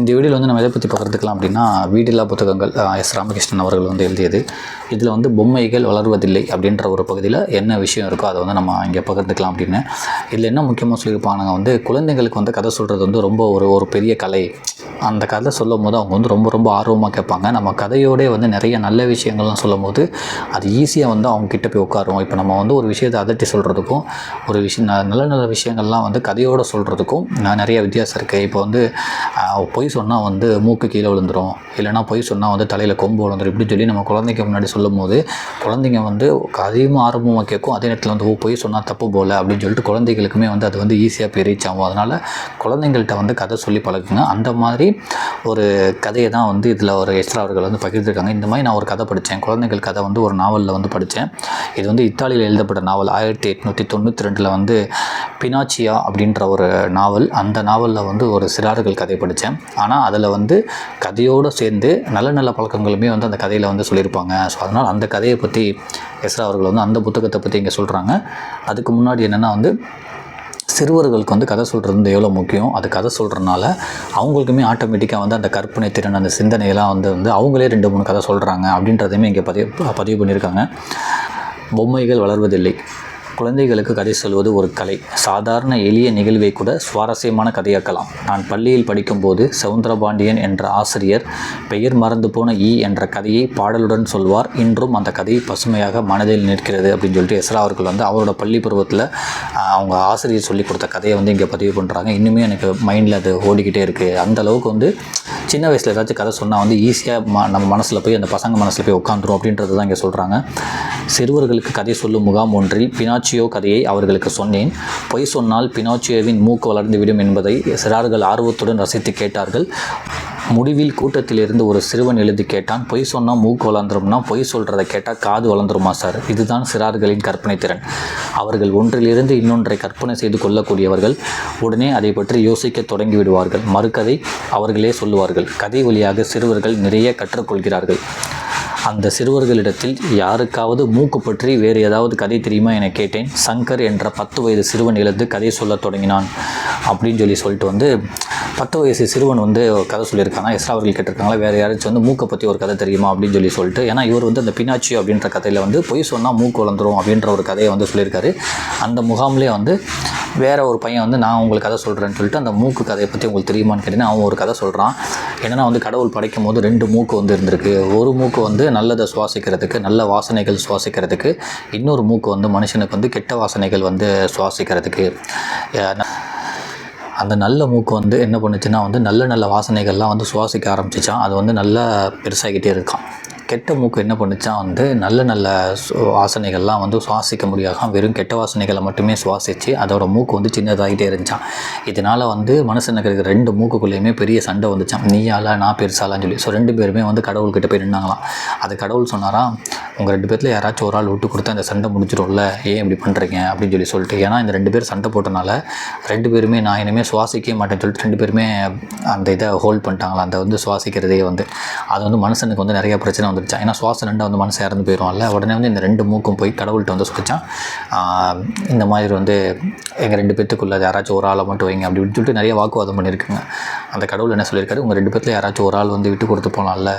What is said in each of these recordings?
இந்த வீடியோவில் வந்து நம்ம எதை பற்றி பார்க்குறதுக்கலாம் அப்படின்னா, வீடில்லா புத்தகங்கள் எஸ் ராமகிருஷ்ணன் அவர்கள் வந்து எழுதியது. இதில் வந்து பொம்மைகள் வளர்வதில்லை அப்படின்ற ஒரு பகுதியில் என்ன விஷயம் இருக்கோ அதை வந்து நம்ம இங்கே பகிர்ந்துக்கலாம் அப்படின்னு. இதில் என்ன முக்கியமாக சொல்லியிருப்பாங்க வந்து, குழந்தைங்களுக்கு வந்து கதை சொல்கிறது வந்து ரொம்ப ஒரு பெரிய கலை. அந்த கதை சொல்லும் போது அவங்க வந்து ரொம்ப ஆர்வமாக கேட்பாங்க. நம்ம கதையோடே வந்து நிறைய நல்ல விஷயங்கள்லாம் சொல்லும் போது அது ஈஸியாக வந்து அவங்க கிட்ட போய் உட்காரும். இப்போ நம்ம வந்து ஒரு விஷயத்தை அதட்டி சொல்கிறதுக்கும், ஒரு விஷயம் நல்ல விஷயங்கள்லாம் வந்து கதையோடு சொல்கிறதுக்கும் நிறைய வித்தியாசம் இருக்குது. இப்போ வந்து பொய் சொன்னால் வந்து மூக்கு கீழே விழுந்துடும், இல்லைனா பொய் சொன்னால் வந்து தலையில் கொம்பு விழுந்துடும், இப்படி சொல்லி நம்ம குழந்தைக்கு முன்னாடி சொல்லும் போது குழந்தைங்க வந்து அதிகமாக ஆர்வமாக கேட்கும். அதே நேரத்தில் வந்து பொய் சொன்னால் தப்பு போல் அப்படின்னு சொல்லிட்டு குழந்தைகளுக்குமே வந்து அது வந்து ஈஸியாக போய் ரீச் ஆகும். அதனால் குழந்தைங்கள்ட்ட வந்து கதை சொல்லி பழகுங்க. அந்த மாதிரி ஒரு கதையை தான் வந்து இதில் ஒரு எஸ்ரா அவர்கள் வந்து பகிர்ந்துருக்காங்க. இந்த மாதிரி நான் ஒரு கதை படித்தேன், குழந்தைகள் கதை வந்து ஒரு நாவலில் வந்து படித்தேன். இது வந்து இத்தாலியில் எழுதப்பட்ட நாவல். 1892 வந்து பினாச்சியா அப்படின்ற ஒரு நாவல். அந்த நாவலில் வந்து ஒரு சிறார்கள் கதை படித்தேன். ஆனால் அதில் வந்து கதையோடு சேர்ந்து நல்ல பழக்கங்களுமே வந்து அந்த கதையில் வந்து சொல்லியிருப்பாங்க. ஸோ அதனால் அந்த கதையை பற்றி எஸ்ரா அவர்கள் வந்து அந்த புத்தகத்தை பற்றி இங்கே சொல்கிறாங்க. அதுக்கு முன்னாடி என்னென்னா வந்து, சிறுவர்களுக்கு வந்து கதை சொல்கிறது வந்து எவ்வளோ முக்கியம், அது கதை சொல்கிறனால அவங்களுக்குமே ஆட்டோமேட்டிக்காக வந்து அந்த கற்பனை திறன், அந்த சிந்தனையெல்லாம் வந்து அவங்களே 2-3 கதை சொல்கிறாங்க அப்படின்றதையுமே இங்கே பதிவு பண்ணியிருக்காங்க. பொம்மைகள் வளர்வதில்லை. குழந்தைகளுக்கு கதை சொல்வது ஒரு கலை. சாதாரண எளிய நிகழ்வை கூட சுவாரஸ்யமான கதையாக்கலாம். நான் பள்ளியில் படிக்கும்போது சவுந்தரபாண்டியன் என்ற ஆசிரியர் பெயர் மறந்து போன என்ற கதையை பாடலுடன் சொல்வார். இன்றும் அந்த கதை பசுமையாக மனதில் நிற்கிறது அப்படின்னு சொல்லிட்டு எஸ்ரா அவர்கள் வந்து அவரோட பள்ளி பருவத்தில் அவங்க ஆசிரியர் சொல்லி கொடுத்த கதையை வந்து இங்கே பதிவு பண்ணுறாங்க. இன்னுமே எனக்கு மைண்டில் அது ஓடிக்கிட்டே இருக்குது. அந்த அளவுக்கு வந்து சின்ன வயசில் ஏதாச்சும் கதை சொன்னால் வந்து ஈஸியாக நம்ம மனசில் போய் அந்த பசங்க மனசில் போய் உட்காந்துரும் அப்படின்றது தான் இங்கே சொல்கிறாங்க. சிறுவர்களுக்கு கதை சொல்லும் முகாம் ஒன்றில் பினாச்சியோ கதையை அவர்களுக்கு சொன்னேன். பொய் சொன்னால் பினாச்சியோவின் மூக்கு வளர்ந்துவிடும் என்பதை சிறார்கள் ஆர்வத்துடன் ரசித்து கேட்டார்கள். முடிவில் கூட்டத்திலிருந்து ஒரு சிறுவன் எழுதி கேட்டான், பொய் சொன்னால் மூக்கு வளர்ந்துரும்னா பொய் சொல்கிறத கேட்டால் காது வளர்ந்துருமா சார்? இதுதான் சிறார்களின் கற்பனை திறன். அவர்கள் ஒன்றிலிருந்து இன்னொன்றை கற்பனை செய்து கொள்ளக்கூடியவர்கள். உடனே அதை பற்றி யோசிக்க தொடங்கி விடுவார்கள். மறுகதை அவர்களே சொல்லுவார்கள். கதை வழியாக சிறுவர்கள் நிறைய கற்றுக்கொள்கிறார்கள். அந்த சிறுவர்களிடத்தில் யாருக்காவது மூக்கு பற்றி வேறு ஏதாவது கதை தெரியுமா என கேட்டேன். சங்கர் என்ற 10 வயது சிறுவன் எழுந்து கதை சொல்ல தொடங்கினான் அப்படின்னு சொல்லிட்டு வந்து 10 வயசு சிறுவன் வந்து கதை சொல்லியிருக்காங்க. எஸ்ரா அவர்கள் கேட்டிருக்காங்களா, வேறு யாராச்சும் வந்து மூக்கை பற்றி ஒரு கதை தெரியுமா அப்படின்னு சொல்லிட்டு. ஏன்னா இவர் வந்து அந்த பினாச்சியோ அப்படின்ற கதையில் வந்து பொய் சொன்னால் மூக்கு வளர்ந்துரும் அப்படின்ற ஒரு கதையை வந்து சொல்லியிருக்காரு. அந்த முகாம்லேயே வந்து வேறு ஒரு பையன் வந்து நான் உங்களுக்கு கதை சொல்கிறேன்னு சொல்லிட்டு அந்த மூக்கு கதையை பற்றி உங்களுக்கு தெரியுமான்னு கேட்டீங்கன்னா அவன் ஒரு கதை சொல்கிறான். என்னென்னா வந்து கடவுள் படைக்கும் போது 2 மூக்கு வந்து இருந்திருக்கு. ஒரு மூக்கு வந்து நல்லதை சுவாசிக்கிறதுக்கு, நல்ல வாசனைகள் சுவாசிக்கிறதுக்கு, இன்னொரு மூக்கு வந்து மனுஷனுக்கு வந்து கெட்ட வாசனைகள் வந்து சுவாசிக்கிறதுக்கு. அந்த நல்ல மூக்கு வந்து என்ன பண்ணுச்சுன்னா வந்து நல்ல வாசனைகள்லாம் வந்து சுவாசிக்க ஆரம்பிச்சிச்சான். அது வந்து நல்லா பெருசாகிக்கிட்டே இருக்கான். கெட்ட மூக்கு என்ன பண்ணுச்சான் வந்து நல்ல வாசனைகள்லாம் வந்து சுவாசிக்க முடியாமல் வெறும் கெட்ட வாசனைகளை மட்டுமே சுவாசித்து அதோட மூக்கு வந்து சின்னதாகிட்டே இருந்துச்சான். இதனால் வந்து மனுஷனுக்கு இருக்கிற 2 மூக்குக்குள்ளேயுமே பெரிய சண்டை வந்துச்சான். நீயால நான் பெருசாலான்னு சொல்லி. ஸோ 2 பேருமே வந்து கடவுள்கிட்ட போய் நின்னாங்களாம். அது கடவுள் சொன்னாராம், உங்கள் 2 பேரில் யாராச்சும் ஒரு ஆள் விட்டு கொடுத்தா இந்த சண்டை முடிச்சிடும்ல, ஏன் இப்படி பண்ணுறீங்க அப்படின்னு சொல்லிட்டு. ஏன்னா இந்த 2 பேர் சண்டை போட்டனால 2 பேருமே நான் இனிமேல் சுவாசிக்கவே மாட்டேன்னு சொல்லிட்டு 2 பேருமே அந்த இதை ஹோல்ட் பண்ணிட்டாங்களா. அந்த வந்து சுவாசிக்கிறதே வந்து அது வந்து மனுஷனுக்கு வந்து நிறைய பிரச்சனை வந்து. ஏன்னா சுவாசம் 2 வந்து மனசு இறந்து போயிடும்ல. உடனே வந்து இந்த 2 மூக்கும் போய் கடவுள்கிட்ட வந்து சொல்லிச்சான், இந்த மாதிரி வந்து எங்கள் 2 பேத்துக்குள்ள யாராச்சும் ஒரு ஆளை மட்டும் வைங்க அப்படின்னு சொல்லிட்டு நிறைய வாக்குவாதம் பண்ணியிருக்குங்க. அந்த கடவுள் என்ன சொல்லியிருக்காரு, உங்கள் 2 பேத்தில் யாராச்சும் ஒரு ஆள் வந்து விட்டு கொடுத்து போகலாம்ல,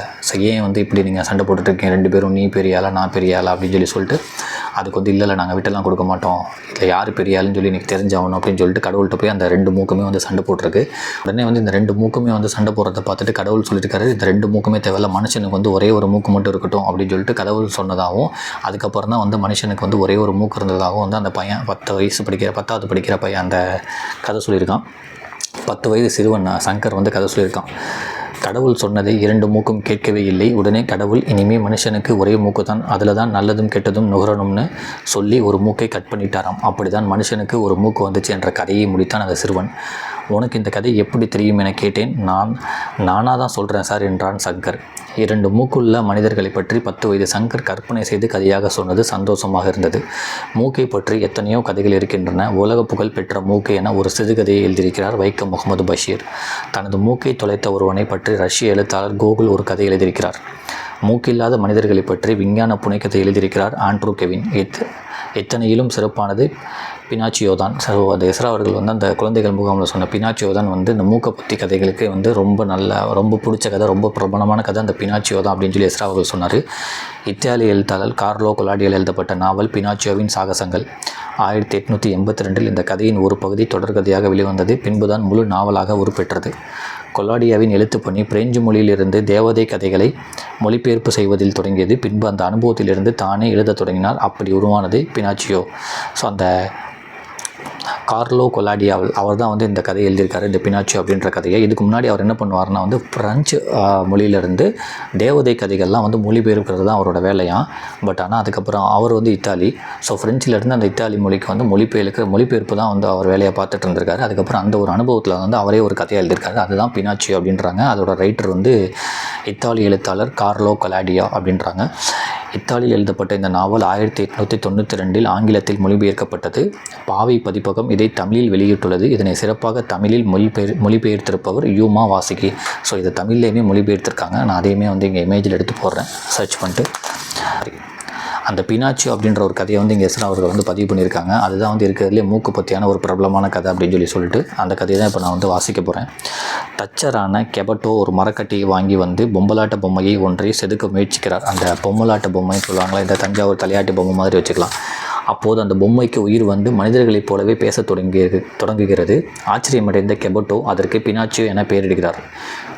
ஏன் வந்து இப்படி நீங்கள் சண்டை போட்டுட்ருக்கீங்க 2 பேரும், நீ பெரிய ஆளா நான் பெரிய ஆளா அப்படின்னு சொல்லிட்டு அதுக்கு வந்து இல்லை நாங்கள் விட்டெல்லாம் கொடுக்க மாட்டோம், இல்லை யார் பெரிய ஆளுன்னு சொல்லி எனக்கு தெரிஞ்சாகணும் அப்படின்னு சொல்லிட்டு கடவுள்கிட்ட போய் அந்த 2 மூக்குமே வந்து சண்டை போட்டிருக்கு. உடனே வந்து இந்த 2 மூக்குமே வந்து சண்டை போடுறத பார்த்துட்டு கடவுள் சொல்லியிருக்காரு, இந்த 2 மூக்குமே தேவையில்ல, மனுஷனுக்கு வந்து ஒரே ஒரு மூக்கு மட்டும் இருக்கட்டும் அப்படின்னு சொல்லிட்டு கடவுள் சொன்னதாகவும், அதுக்கப்புறம் தான் வந்து மனுஷனுக்கு வந்து ஒரே ஒரு மூக்கு இருந்ததாகவும் வந்து அந்த பையன் 10வது படிக்கிற பையன் அந்த கதை சொல்லியிருக்கான். 10 வயது சிறுவன் சங்கர் வந்து கதை சொல்லியிருக்கான். கடவுள் சொன்னதை 2 மூக்கும் கேட்கவே இல்லை. உடனே கடவுள், இனிமேல் மனுஷனுக்கு ஒரே மூக்கு தான், அதில் தான் நல்லதும் கெட்டதும் நுகரணும்னு சொல்லி ஒரு மூக்கை கட் பண்ணிட்டாராம். அப்படி தான் மனுஷனுக்கு ஒரு மூக்கு வந்துச்சு என்ற கதையை முடித்தான் அந்த சிறுவன். உனக்கு இந்த கதை எப்படி தெரியும் என கேட்டேன். நானாக தான் சொல்கிறேன் சார் என்றான் சங்கர். 2 மூக்குள்ள மனிதர்களை பற்றி 10 வயது சங்கர் கற்பனை செய்து கதையாக சொன்னது சந்தோஷமாக இருந்தது. மூக்கை பற்றி எத்தனையோ கதைகள் இருக்கின்றன. உலக புகழ் பெற்ற மூக்கை என ஒரு சிறுகதையை எழுதியிருக்கிறார் வைக்கம் முகமது பஷீர். தனது மூக்கை தொலைத்த ஒருவனை பற்றி ரஷ்ய எழுத்தாளர் கோகுல் ஒரு கதை எழுதியிருக்கிறார். மூக்கில்லாத மனிதர்களை பற்றி விஞ்ஞான புனைக்கதை எழுதியிருக்கிறார் ஆண்ட்ரூ கெவின். இத்தனையிலும் சிறப்பானது பினாச்சியோ தான். ஸோ அந்த எஸ்ரா அவர்கள் வந்து அந்த குழந்தைகள் முகாமில் சொன்ன பினாச்சியோ தான் வந்து இந்த மூக்கை கதைகளுக்கு வந்து ரொம்ப பிடிச்ச கதை, ரொம்ப பிரபலமான கதை அந்த பினாச்சியோ தான் அப்படின்னு சொல்லி எஸ்ரா அவர்கள் சொன்னார். இத்தாலிய எழுத்தாளர் கார்லோ கொலாடியால் எழுதப்பட்ட நாவல் பினாச்சியோவின் சாகசங்கள் 1882 இந்த கதையின் ஒரு பகுதி தொடர்கதையாக வெளிவந்தது. பின்புதான் முழு நாவலாக உருப்பெற்றது. கொலாடியாவின் எழுத்துப்பணி பிரெஞ்சு மொழியிலிருந்து தேவதை கதைகளை மொழிபெயர்ப்பு செய்வதில் தொடங்கியது. பின்பு அந்த அனுபவத்திலிருந்து தானே எழுதத் தொடங்கினார். அப்படி உருவானது பினாச்சியோ. ஸோ அந்த கார்லோ கொலாடியா அவர் தான் வந்து இந்த கதையை எழுதியிருக்காரு, இந்த பினாச்சியோ அப்படின்ற கதையை. இதுக்கு முன்னாடி அவர் என்ன பண்ணுவார்னா வந்து பிரெஞ்சு மொழியிலேருந்து தேவதை கதைகள்லாம் வந்து மொழிபெயர்க்கிறது தான் அவரோட வேலையாம். பட் ஆனால் அதுக்கப்புறம் அவர் வந்து இத்தாலி, ஸோ ஃப்ரெஞ்சிலேருந்து அந்த இத்தாலி மொழிக்கு வந்து மொழிபெயர்ப்பு தான் வந்து அவர் வேலையை பார்த்துட்டு இருந்திருக்காரு. அதுக்கப்புறம் அந்த ஒரு அனுபவத்தில் வந்து அவரே ஒரு கதையை எழுதியிருக்காரு, அதுதான் பினாச்சியோ அப்படின்றாங்க. அதோட ரைட்டர் வந்து இத்தாலி எழுத்தாளர் கார்லோ கொலாடியா அப்படின்றாங்க. இத்தாலியில் எழுதப்பட்ட இந்த நாவல் 1892 ஆங்கிலத்தில் மொழிபெயர்க்கப்பட்டது. பாவை பதிப்பகம் இதை தமிழில் வெளியிட்டுள்ளது. இதனை சிறப்பாக தமிழில் மொழிபெயர்த்திருப்பவர் யூமா வாசுகி. ஸோ இதை தமிழ்லேயுமே மொழிபெயர்த்திருக்காங்க. நான் அதையுமே வந்து இங்கே இமேஜில் எடுத்து போடுறேன், சர்ச் பண்ணிட்டு. அந்த பினாச்சியோ அப்படின்ற ஒரு கதையை வந்து இங்கே எஸ்ரா அவர்கள் வந்து பதிவு பண்ணியிருக்காங்க. அதுதான் வந்து இருக்கிறதுலே மூக்கு பற்றியான ஒரு பிரபலமான கதை அப்படின்னு சொல்லிட்டு அந்த கதையை தான் இப்போ நான் வந்து வாசிக்க போகிறேன். தச்சரான கெபட்டோ ஒரு மரக்கட்டியை வாங்கி வந்து பொம்மலாட்ட பொம்மையை ஒன்றை செதுக்க முயற்சிக்கிறார். அந்த பொம்மலாட்ட பொம்மைன்னு சொல்லுவாங்களா, இந்த தஞ்சாவூர் தலையாட்டு பொம்மை மாதிரி வச்சுக்கலாம். அப்போது அந்த பொம்மைக்கு உயிர் வந்து மனிதர்களைப் போலவே பேச தொடங்குகிறது. ஆச்சரியமடைந்த கெபட்டோ அதற்கு பினாச்சியோ என பெயரிடுகிறார்.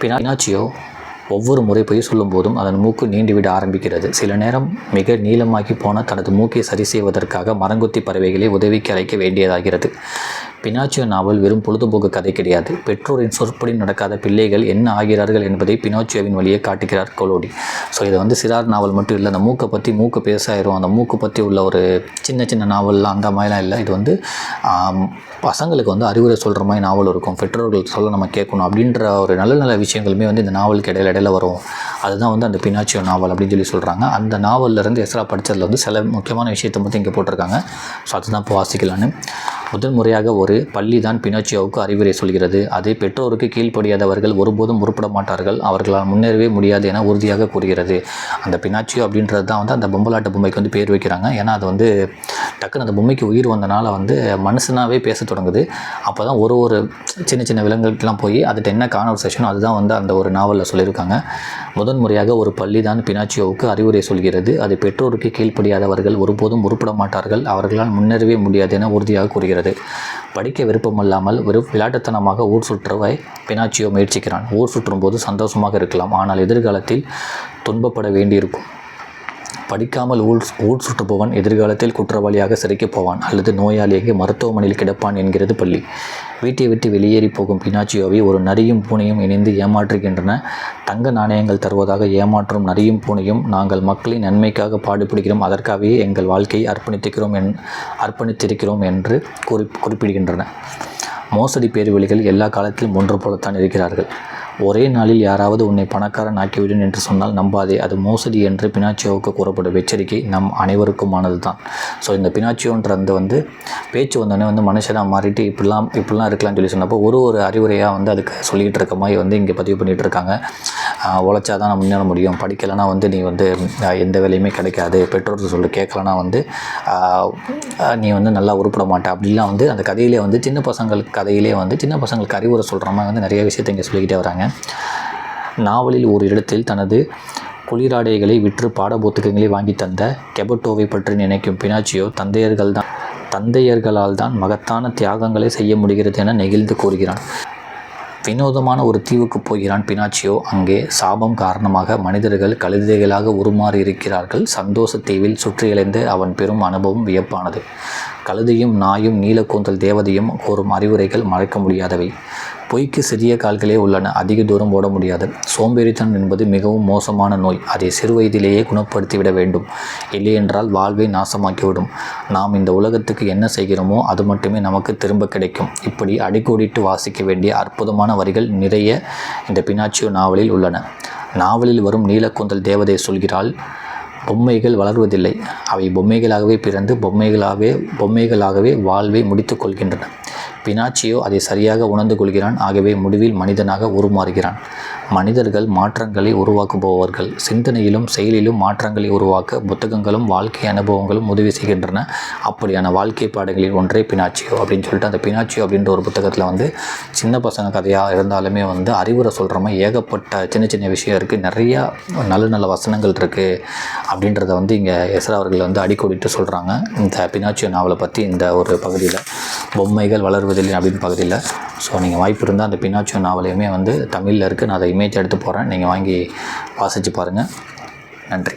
பினாச்சியோ ஒவ்வொரு முறை பொய் சொல்லும் போதும் அதன் மூக்கு நீண்டுவிட ஆரம்பிக்கிறது. சில நேரம் மிக நீளமாகி போன தனது மூக்கை சரி செய்வதற்காக மரங்கொத்தி பறவைகளை உதவிக்கு அழைக்க வேண்டியதாகிறது. பினாச்சியோ நாவல் வெறும் பொழுதுபோக்கு கதை கிடையாது. பெற்றோரின் சொற்படி நடக்காத பிள்ளைகள் என்ன ஆகிறார்கள் என்பதை பினாச்சியோவின் வழியே காட்டுகிறார் கொலோடி. ஸோ இதை வந்து சிறார் நாவல் மட்டும் இல்லை, அந்த மூக்கு பேசாயிரும், அந்த மூக்கு பற்றி உள்ள ஒரு சின்ன சின்ன நாவல்லாம் அந்த மாதிரிலாம் இல்லை. இது வந்து பசங்களுக்கு வந்து அறிவுரை சொல்கிற மாதிரி நாவல் இருக்கும். பெற்றோர்கள் சொல்ல நம்ம கேட்கணும் அப்படின்ற ஒரு நல்ல விஷயங்களுமே வந்து இந்த நாவலுக்கு இடையில வரும். அதுதான் வந்து அந்த பினாச்சியோ நாவல் அப்படின்னு சொல்கிறாங்க. அந்த நாவல்லேருந்து எஸ்ரா படித்ததில் வந்து சில முக்கியமான விஷயத்தை மட்டும் இங்கே போட்டிருக்காங்க. ஸோ அதுதான் இப்போ வாசிக்கலான்னு. முதல் முறையாக ஒரு பள்ளி தான் பினாச்சியோவுக்கு அறிவுரை சொல்கிறது. அது பெற்றோருக்கு கீழ்ப்படியாதவர்கள் ஒருபோதும் உருப்பட மாட்டார்கள், அவர்களால் முன்னேறவே முடியாது என உறுதியாக கூறுகிறது. அந்த பினாச்சியோ அப்படின்றது தான் வந்து அந்த பொம்பலாட்ட பொம்மைக்கு வந்து பேர் வைக்கிறாங்க. ஏன்னா அது வந்து டக்குன்னு அந்த பொம்மைக்கு உயிர் வந்தனால வந்து மனுஷனாகவே பேச தொடங்குது. அப்போ தான் ஒரு சின்ன விலங்குகளுக்கெல்லாம் போய் அதுக்கு என்ன கான்வர்சேஷனோ அதுதான் வந்து அந்த ஒரு நாவலில் சொல்லியிருக்காங்க. முதன் முறையாக ஒரு பள்ளி தான் பினாச்சியோவுக்கு அறிவுரை சொல்கிறது. அது பெற்றோருக்கு கீழ்ப்படியாதவர்கள் ஒருபோதும் உருப்பட மாட்டார்கள், அவர்களால் முன்னேறவே முடியாது என உறுதியாக கூறுகிறது. படிக்க விருப்பமல்லாமல் வெறும் விளையாட்டுத்தனமாக ஊர் சுற்றவை பினாச்சியோ முயற்சிக்கிறான். ஊர் சுற்றும் போது சந்தோஷமாக இருக்கலாம், ஆனால் எதிர்காலத்தில் துன்பப்பட வேண்டியிருக்கும். படிக்காமல் ஊர் சுற்றுபவன் எதிர்காலத்தில் குற்றவாளியாக சிறைக்கு போவான் அல்லது நோயாளியாக மருத்துவமனையில் கிடப்பான் என்கிறது பள்ளி. வீட்டை விட்டு வெளியேறி போகும் பினாச்சியோவை ஒரு நரியும் பூனையும் இணைந்து ஏமாற்றுகின்றன. தங்க நாணயங்கள் தருவதாக ஏமாற்றும் நரியும் பூனையும் நாங்கள் மக்களின் நன்மைக்காக பாடுபடுகிறோம், அதற்காகவே எங்கள் வாழ்க்கையை அர்ப்பணித்திருக்கிறோம் என்று குறிப்பிடுகின்றன. மோசடி பேர்வழிகள் எல்லா காலத்திலும் ஒன்று போலத்தான் இருக்கிறார்கள். ஒரே நாளில் யாராவது உன்னை பணக்காரன் ஆக்கிவிடும் என்று சொன்னால் நம்பாதே, அது மோசடி என்று பினாச்சியோவுக்கு கூறப்படும் எச்சரிக்கை நம் அனைவருக்குமானது தான். ஸோ இந்த பினாச்சியோன்றது வந்து பேச்சு வந்தோடனே வந்து மனுஷனாக மாறிட்டு இப்படிலாம் இருக்கலாம்னு சொல்லி சொன்னப்போ ஒரு அறிவுரையாக வந்து அதுக்கு சொல்லிகிட்டு இருக்க மாதிரி வந்து இங்கே பதிவு பண்ணிகிட்டு இருக்காங்க. உழைச்சா தான் நான் முன்னேற முடியும், படிக்கலைன்னா வந்து நீ வந்து எந்த வேலையுமே கிடைக்காது, பெற்றோர்கள் சொல்லி கேட்கலன்னா வந்து நீ வந்து நல்லா உருப்பட மாட்டே அப்படிலாம் வந்து அந்த கதையிலே வந்து சின்ன பசங்களுக்கு அறிவுரை சொல்கிற மாதிரி வந்து நிறைய விஷயத்தை இங்கே சொல்லிக்கிட்டே வராங்க. நாவலில் ஒரு இடத்தில் தனது குளிராடைகளை விற்று பாடப்புத்தகங்களை வாங்கி தந்த கெபட்டோவை பற்றி நினைக்கும் பினாச்சியோ தந்தையர்களால் தான் மகத்தான தியாகங்களை செய்ய முடிகிறது என நெகிழ்ந்து கூறுகிறான். வினோதமான ஒரு தீவுக்கு போகிறான் பினாச்சியோ. அங்கே சாபம் காரணமாக மனிதர்கள் கழுதைகளாக உருமாறி இருக்கிறார்கள். சந்தோஷ தீவில் சுற்றியலைந்து அவன் பெறும் அனுபவம் வியப்பானது. கழுதையும் நாயும் நீலக்கூந்தல் தேவதையும் கூறும் அறிவுரைகள் மறைக்க முடியாதவை. பொய்க்கு சிறிய கால்களே உள்ளன, அதிக தூரம் ஓட முடியாது. சோம்பேறித்தனம் என்பது மிகவும் மோசமான நோய், அதை சிறுவயதிலேயே குணப்படுத்திவிட வேண்டும், இல்லையென்றால் வாழ்வை நாசமாக்கிவிடும். நாம் இந்த உலகத்துக்கு என்ன செய்கிறோமோ அது மட்டுமே நமக்கு திரும்ப கிடைக்கும். இப்படி அடிக்கோடிட்டு வாசிக்க வேண்டிய அற்புதமான வரிகள் நிறைய இந்த பினாச்சியோ நாவலில் உள்ளன. நாவலில் வரும் நீலக்கூந்தல் தேவதை சொல்கிறாள், பொம்மைகள் வளர்வதில்லை, அவை பொம்மைகளாகவே பிறந்து பொம்மைகளாகவே வாழ்வை முடித்து கொள்கின்றன. பினாச்சியோ அதை சரியாக உணர்ந்து கொள்கிறான். ஆகவே முடிவில் மனிதனாக உருமாறுகிறான். மனிதர்கள் மாற்றங்களை உருவாக்குபவர்கள். சிந்தனையிலும் செயலிலும் மாற்றங்களை உருவாக்க புத்தகங்களும் வாழ்க்கை அனுபவங்களும் உதவி செய்கின்றன. அப்படியான வாழ்க்கை பாடங்களில் ஒன்றே பினாச்சியோ அப்படின்னு சொல்லிட்டு, அந்த பினாச்சியோ அப்படின்ற ஒரு புத்தகத்தில் வந்து சின்ன பசங்க கதையாக இருந்தாலுமே வந்து அறிவுரை சொல்கிற மாதிரி ஏகப்பட்ட சின்ன சின்ன விஷயம் இருக்குது, நிறையா நல்ல நல்ல வசனங்கள் இருக்குது அப்படின்றத வந்து இங்கே எஸ்ரா அவர்கள் வந்து அடிக்கோடிட்டு சொல்கிறாங்க இந்த பினாச்சியோ நாவலை பற்றி இந்த ஒரு பகுதியில், பொம்மைகள் வளர்வதில்லை அப்படின்னு பகுதியில். ஸோ நீங்கள் வாய்ப்பு இருந்தால் அந்த பினாச்சியோ நாவலையுமே வந்து தமிழில் இருக்குது, நான் அதை இமேஜ் எடுத்து போகிறேன், நீங்கள் வாங்கி வாசித்து பாருங்கள். நன்றி.